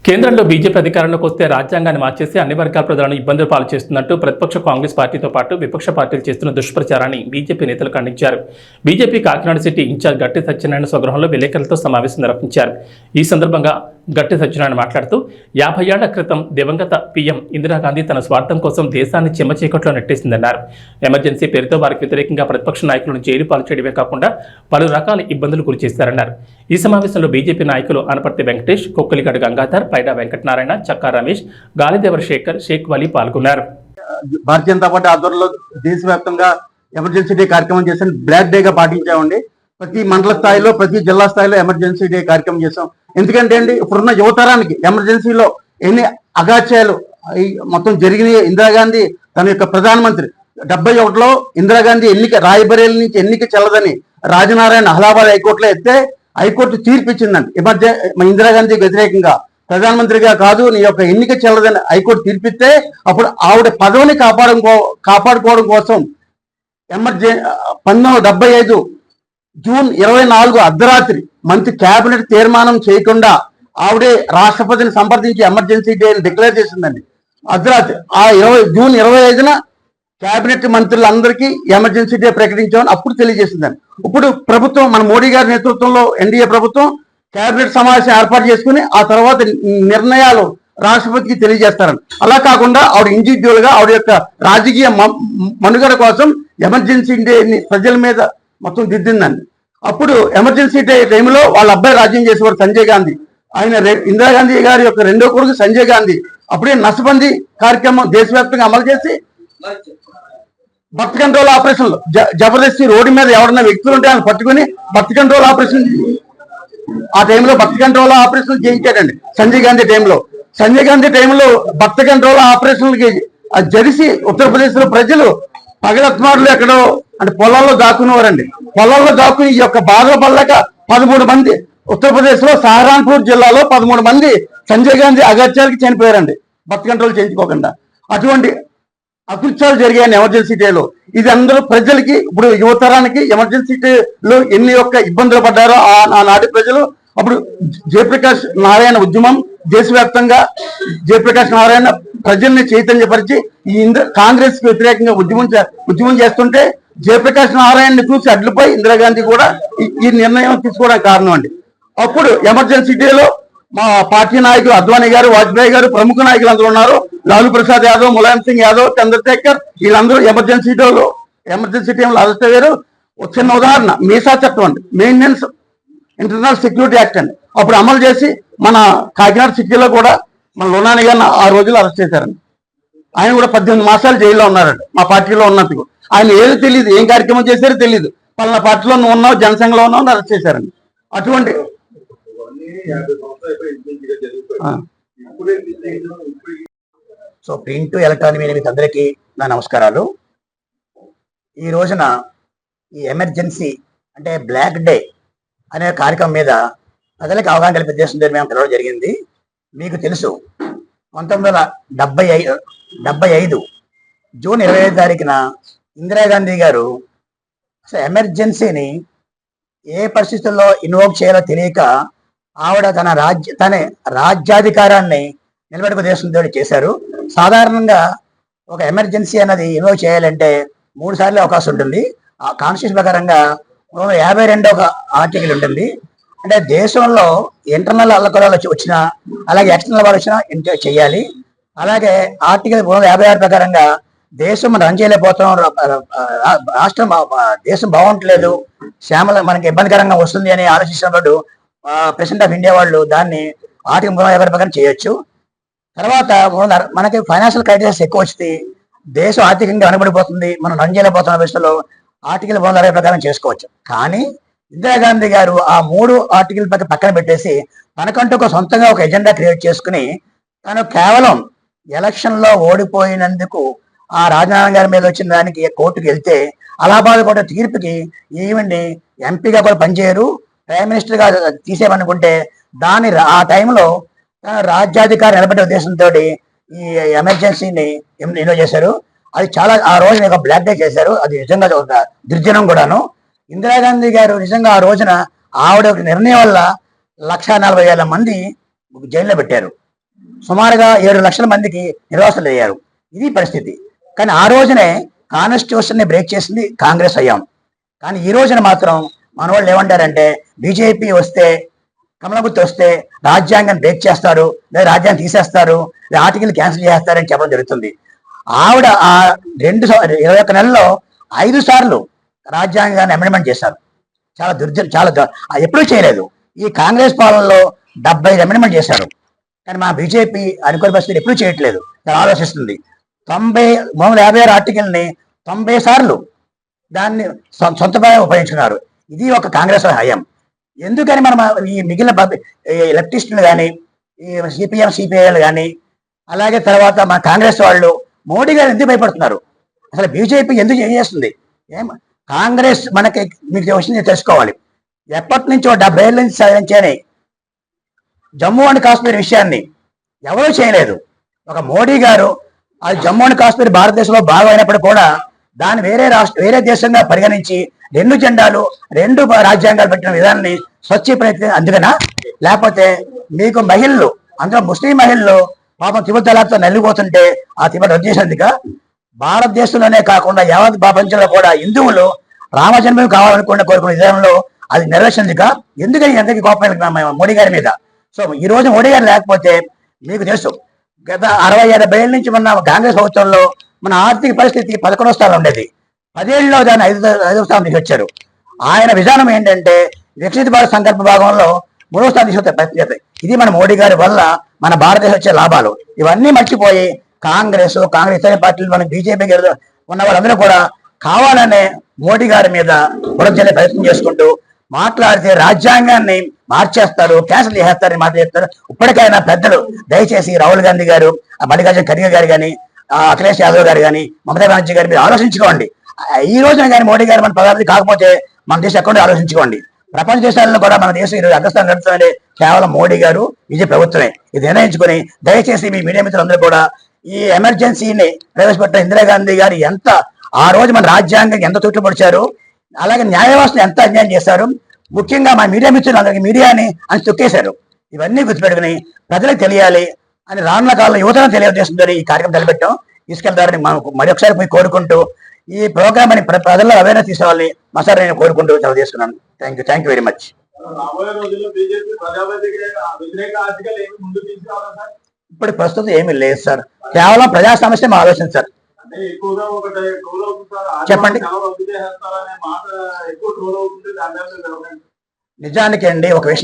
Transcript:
కేంద్రంలో బీజేపీ అధికారంలోకి వస్తే రాజ్యాంగాన్ని మార్చేసి అన్ని వర్గాల ప్రజలను ఇబ్బందులు పాలు చేస్తున్నట్టు ప్రతిపక్ష కాంగ్రెస్ పార్టీతో పాటు విపక్ష పార్టీలు చేస్తున్న దుష్ప్రచారాన్ని బీజేపీ నేతలు ఖండించారు. బీజేపీ కాకినాడ సిటీ ఇన్ఛార్జ్ గట్టి సత్యనారాయణ స్వగృహంలో విలేకరులతో సమావేశం నిర్వహించారు. ఈ సందర్భంగా గట్టి సత్యనారాయణ మాట్లాడుతూ 50 ఏళ్ల క్రితం దివంగత పీఎం ఇందిరాగాంధీ తన స్వార్థం కోసం దేశాన్ని చెమ్మచీకట్లో నెట్టేసిందన్నారు. ఎమర్జెన్సీ పేరుతో వారికి వ్యతిరేకంగా ప్రతిపక్ష నాయకులను జైలు పాలు చేయడమే కాకుండా పలు రకాల ఇబ్బందులు గురిచేశారన్నారు. ఈ సమావేశంలో బీజేపీ నాయకులు అనపర్తి వెంకటేష్, కొక్కలిగడ్డ గంగాధర్, పైడా వెంకటనారాయణ, చక్కా రమేష్, గాలిదేవర శేఖర్, షేక్ వలీ పాల్గొన్నారు. భారతీయ జనతా పార్టీ ఆధ్వర్యంలో దేశవ్యాప్తంగా ఎమర్జెన్సీ డే కార్యక్రమం చేశాను. బ్లాక్ డేగా పాటించామండి. ప్రతి మండల స్థాయిలో, ప్రతి జిల్లా స్థాయిలో ఎమర్జెన్సీ డే కార్యక్రమం చేసాం. ఎందుకంటే అండి, ఇప్పుడున్న యువతరానికి ఎమర్జెన్సీలో ఎన్ని అగాత్యాలు మొత్తం జరిగినాయి. ఇందిరాగాంధీ తన యొక్క ప్రధానమంత్రి 71లో ఇందిరాగాంధీ రాయబరేలి నుంచి ఎన్నిక చెల్లదని రాజనారాయణ అలహాబాద్ హైకోర్టులో ఎత్తే హైకోర్టు తీర్పు ఇచ్చిందండి. ఇందిరాగాంధీకి వ్యతిరేకంగా ప్రధానమంత్రిగా కాదు, నీ యొక్క ఎన్నిక చెల్లదని హైకోర్టు తీర్పిస్తే అప్పుడు ఆవిడ పదవిని కాపాడుకోవడం కోసం 1975 జూన్ 24 అర్ధరాత్రి మంత్రి కేబినెట్ తీర్మానం చేయకుండా ఆవిడే రాష్ట్రపతిని సంప్రదించి ఎమర్జెన్సీ డే డిక్లేర్ చేసిందండి. అర్ధరాత్రి జూన్ 25న కేబినెట్ మంత్రులందరికీ ఎమర్జెన్సీ డే ప్రకటించామని అప్పుడు తెలియజేసిందండి. ఇప్పుడు ప్రభుత్వం, మన మోడీ గారి నేతృత్వంలో ఎన్డీఏ ప్రభుత్వం కేబినెట్ సమావేశం ఏర్పాటు చేసుకుని ఆ తర్వాత నిర్ణయాలు రాష్ట్రపతికి తెలియజేస్తారని. అలా కాకుండా ఆవిడ ఇండివిజువల్ గా ఆవిడ యొక్క రాజకీయ మనుగడ కోసం ఎమర్జెన్సీ డేని ప్రజల మీద మొత్తం దిద్దిందండి. అప్పుడు ఎమర్జెన్సీ డే టైంలో వాళ్ళ అబ్బాయి రాజ్యం చేసేవారు సంజయ్ గాంధీ. ఆయన ఇందిరాగాంధీ గారి యొక్క రెండో కొడుకు సంజయ్ గాంధీ అప్పుడే నసబందీ కార్యక్రమం దేశవ్యాప్తంగా అమలు చేసి బర్త్ కంట్రోల్ ఆపరేషన్లు జబర్దస్తి రోడ్డు మీద ఎవరన్నా వ్యక్తులు ఉంటే ఆయన పట్టుకుని బర్త్ కంట్రోల్ ఆపరేషన్, ఆ టైంలో birth control operation చేయించాడండి. Sanjay Gandhi టైంలో బర్త్ కంట్రోల్ ఆపరేషన్లకి జరిసి ఉత్తరప్రదేశ్ లో ప్రజలు పగలత్మారులు ఎక్కడో అంటే పొలాల్లో దాక్కునేవారండి. పొలాల్లో దాక్కుని ఈ యొక్క బాధ పడలేక 13 మంది ఉత్తరప్రదేశ్ లో సహరాన్పూర్ జిల్లాలో 13 మంది సంజయ్ గాంధీ అగత్యాలకి చనిపోయారండి, బర్త్ కంట్రోల్ చేయించుకోకుండా. అటువంటి అకృత్యాలు జరిగాయని ఎమర్జెన్సీ డేలో. ఇది అందరూ ప్రజలకి, ఇప్పుడు యువతరానికి ఎమర్జెన్సీ డేలో ఎన్ని యొక్క ఇబ్బందులు పడ్డారో ఆనాటి ప్రజలు. అప్పుడు జయప్రకాష్ నారాయణ ఉద్యమం దేశవ్యాప్తంగా జయప్రకాష్ నారాయణ ప్రజల్ని చైతన్యపరిచి ఈ కాంగ్రెస్ కి వ్యతిరేకంగా ఉద్యమం చేస్తుంటే జయప్రకాష్ నారాయణని చూసి అడ్లుపై ఇందిరాగాంధీ కూడా ఈ నిర్ణయం తీసుకోవడానికి కారణం అండి. అప్పుడు ఎమర్జెన్సీ డేలో మా పార్టీ నాయకులు అద్వానీ గారు, వాజ్పేయి గారు, ప్రముఖ నాయకులు అందరూ ఉన్నారు. లాలూ ప్రసాద్ యాదవ్, ములాయం సింగ్ యాదవ్, చంద్రశేఖర్, వీళ్ళందరూ ఎమర్జెన్సీ టైంలో అరెస్ట్ అయ్యారు. చిన్న ఉదాహరణ మీసా చట్టం అండి, మెయింటెనెన్స్ ఇంటర్నల్ సెక్యూరిటీ యాక్ట్ అండి. అప్పుడు అమలు చేసి మన కాకినాడ సిటీలో కూడా మన లోనాని గారిని ఆ రోజులు అరెస్ట్ చేశారండి. ఆయన కూడా 18 మాసాలు జైల్లో ఉన్నారండి. మా పార్టీలో ఉన్నందుకు ఆయన ఏదో తెలియదు, ఏం కార్యక్రమం చేశారో తెలియదు. పలానా పార్టీలో నువ్వు ఉన్నావు, జనసంఘంలో ఉన్నావు, అరెస్ట్ చేశారండి. అటువంటి సో ప్రింట్ ఎలక్ట్రానిక్ మీడియా మీకు అందరికీ నా నమస్కారాలు. ఈ రోజున ఈ ఎమర్జెన్సీ అంటే బ్లాక్ డే అనే కార్యక్రమం మీద ప్రజలకు అవగాహన కల్పే ఉద్దేశంతో మేము పిలవడం జరిగింది. మీకు తెలుసు 1975 జూన్ 25 తారీఖున ఇందిరాగాంధీ గారు అసలు ఎమర్జెన్సీని ఏ పరిస్థితుల్లో ఇన్వోక్ చేయాలో తెలియక ఆవిడ తన రాజ్యాధికారాన్ని నిలబెట్టుకు ఉద్దేశంతో చేశారు. సాధారణంగా ఒక ఎమర్జెన్సీ అన్నది ఇన్వోక్ చేయాలంటే 3 సార్లు అవకాశం ఉంటుంది. ఆ కాన్స్టిట్యూషన్ ప్రకారంగా 52వ ఆర్టికల్ ఉంటుంది. అంటే దేశంలో ఇంటర్నల్ అల్లకలాలు వచ్చినా అలాగే ఎక్స్టర్నల్ వాళ్ళు వచ్చినా చేయాలి. అలాగే ఆర్టికల్ 56 ప్రకారంగా దేశం మనం రన్ చేయలేకపోతున్నాం, రాష్ట్రం దేశం బాగుంటలేదు, శ్యామల మనకి ఇబ్బందికరంగా వస్తుంది అని ఆలోచించినప్పుడు ప్రెసిడెంట్ ఆఫ్ ఇండియా వాళ్ళు దాన్ని ఆర్టికల్ 350 ప్రకారం చేయొచ్చు. తర్వాత మనకి ఫైనాన్షియల్ క్రైసిస్ ఎక్కువ వస్తుంది, దేశం ఆర్థికంగా వెనబడిపోతుంది, మనం రన్ చేయలేకపోతున్న పరిస్థితుల్లో ఆర్టికల్ 360 ప్రకారం చేసుకోవచ్చు. కానీ ఇందిరాగాంధీ గారు ఆ 3 ఆర్టికల్ పక్కన పెట్టేసి తనకంటూ సొంతంగా ఒక ఎజెండా క్రియేట్ చేసుకుని తను కేవలం ఎలక్షన్ లో ఓడిపోయినందుకు ఆ రాజనారాయణ గారి మీద వచ్చిన దానికి కోర్టుకు వెళ్తే అలహాబాద్ కోర్టు తీర్పుకి ఈవెండి ఎంపీగా కూడా పనిచేయరు, ప్రైమ్ మినిస్టర్ గా తీసేయమనుకుంటే దాని ఆ టైంలో రాజ్యాధికారి నిలబెట్టే ఉద్దేశంతో ఈ ఎమర్జెన్సీని ఎన్నో చేశారు. అది చాలా ఆ రోజున ఒక బ్లాక్ డే చేశారు. అది నిజంగా ఒక దుర్జనం కూడాను. ఇందిరాగాంధీ గారు నిజంగా ఆ రోజున ఆవిడ నిర్ణయం వల్ల 1,40,000 మంది జైల్లో పెట్టారు. సుమారుగా 7 లక్షల మందికి నిర్వాసులు అయ్యారు. ఇది పరిస్థితి. కానీ ఆ రోజునే కాన్స్టిట్యూషన్ ని బ్రేక్ చేసింది కాంగ్రెస్ అయ్యాం. కానీ ఈ రోజున మాత్రం మన వాళ్ళు ఏమంటారంటే బీజేపీ వస్తే, కమల గుర్తు వస్తే రాజ్యాంగం బ్రేక్ చేస్తారు, లేదా రాజ్యాంగం తీసేస్తారు, లేదా ఆర్టికల్ క్యాన్సిల్ చేస్తారని చెప్పడం జరుగుతుంది. ఆవిడ ఆ 21 నెలల్లో 5 సార్లు రాజ్యాంగాన్ని అమెండ్మెంట్ చేశారు. ఎప్పుడూ చేయలేదు. ఈ కాంగ్రెస్ పాలనలో 75 అమెండ్మెంట్ చేశారు. కానీ మా బీజేపీ అనుకూల పరిస్థితులు ఎప్పుడూ చేయట్లేదు. చాలా ఆలోచిస్తుంది. 356 ఆర్టికల్ని 90 సార్లు దాన్ని సొంతగా ఉపయోగించుకున్నారు. ఇది ఒక కాంగ్రెస్ హయాం. ఎందుకని మనం ఈ మిగిలిన ఎలక్ట్రిస్టులు కానీ, ఈ సిపిఎం సిపిఐలు కానీ, అలాగే తర్వాత మా కాంగ్రెస్ వాళ్ళు మోడీ గారు ఎందుకు భయపడుతున్నారు? అసలు బీజేపీ ఎందుకు ఏం చేస్తుంది? కాంగ్రెస్ మనకి మీకు వచ్చింది తెలుసుకోవాలి. ఎప్పటి నుంచో 70 ఏళ్ళ నుంచి సాధించని జమ్మూ అండ్ కాశ్మీర్ విషయాన్ని ఎవరూ చేయలేదు. ఒక మోడీ గారు ఆ జమ్మూ అండ్ కాశ్మీర్ భారతదేశంలో భాగం అయినప్పుడు కూడా దాన్ని వేరే దేశంగా పరిగణించి 2 జెండాలు 2 రాజ్యాంగాలు పెట్టిన విధానాన్ని స్వచ్ఛ ప్రయత్నం అందుకనా? లేకపోతే మీకు మహిళలు, అందులో ముస్లిం మహిళలు పాపం తిబుల్ తలాక్తో నలిగిపోతుంటే ఆ తిబుల్ రద్దు చేసేందుక? భారతదేశంలోనే కాకుండా యావత్ ప్రపంచంలో కూడా హిందువులు రామజన్మభూమి కావాలనుకున్న కోరుకున్న విధానంలో అది నెరవేర్చేందుక? ఎందుకని ఎంతకి కోపం మోడీ గారి మీద? సో ఈ రోజు మోడీ గారు లేకపోతే మీకు తెలుసు, గత 60-70 ఏళ్ళ నుంచి మన కాంగ్రెస్ ప్రభుత్వంలో మన ఆర్థిక పరిస్థితి 11వ స్థానం ఉండేది. 10 ఏళ్ళలో దాన్ని 5వ స్థానం తీసుకొచ్చారు. ఆయన విధానం ఏంటంటే వికసిత భారత సంకల్ప భాగంలో 3వ స్థానం తీసుకొచ్చే ప్రయత్నం చేస్తాయి. ఇది మన మోడీ గారి వల్ల మన భారతదేశం వచ్చే లాభాలు. ఇవన్నీ మర్చిపోయి కాంగ్రెస్ ఇతర పార్టీలు మన బీజేపీ ఉన్న వాళ్ళందరూ కూడా కావాలనే మోడీ గారి మీద బురద ప్రయత్నం చేసుకుంటూ మాట్లాడితే రాజ్యాంగాన్ని మార్చేస్తారు, క్యాన్సిల్ చేస్తారని మాట చెప్తారు. ఇప్పటికైనా పెద్దలు దయచేసి రాహుల్ గాంధీ గారు, మల్లికార్జున ఖర్గే గారు కానీ, అఖిలేష్ యాదవ్ గారు కానీ, మమతా బెనర్జీ గారి మీద ఆలోచించుకోండి. ఈ రోజున కానీ మోడీ గారు మన ప్రధాని కాకపోతే మన దేశం ఎక్కడ ఆలోచించుకోండి. ప్రపంచ దేశాలలో కూడా మన దేశం ఈరోజు అగ్రస్థానం నడుస్తుందంటే కేవలం మోడీ గారు, విజయ ప్రభుత్వమే. ఇది నిర్ణయించుకుని దయచేసి మీ మీడియా మిత్రులందరూ కూడా ఈ ఎమర్జెన్సీని ప్రవేశపెట్టిన ఇందిరాగాంధీ గారు ఆ రోజు మన రాజ్యాంగం ఎంత తుట్టుపడిచారు, అలాగే న్యాయ వ్యవస్థను ఎంత అన్యాయం చేశారు, ముఖ్యంగా మా మీడియా మిత్రులు అందరికీ మీడియాని అని తొక్కేశారు. ఇవన్నీ గుర్తుపెట్టుకుని ప్రజలకు తెలియాలి అని రానున్న కాలంలో యువతను తెలియజేస్తుందో ఈ కార్యక్రమం తలపెట్టాం. తీసుకెళ్తారని మనకు మరొకసారి పోయి కోరుకుంటూ ఈ ప్రోగ్రామ్ అని ప్రజల్లో అవేర్నెస్ తీసుకోవాలని మసారి నేను కోరుకుంటూ సెలవు తీసుకున్నాను. Thank you very much. ఇప్పుడు ప్రస్తుతం ఏమీ లేదు సార్, కేవలం ప్రజా సమస్య మా ఆలోచన సార్. చెప్పండి. నిజానికి అండి ఒక విషయం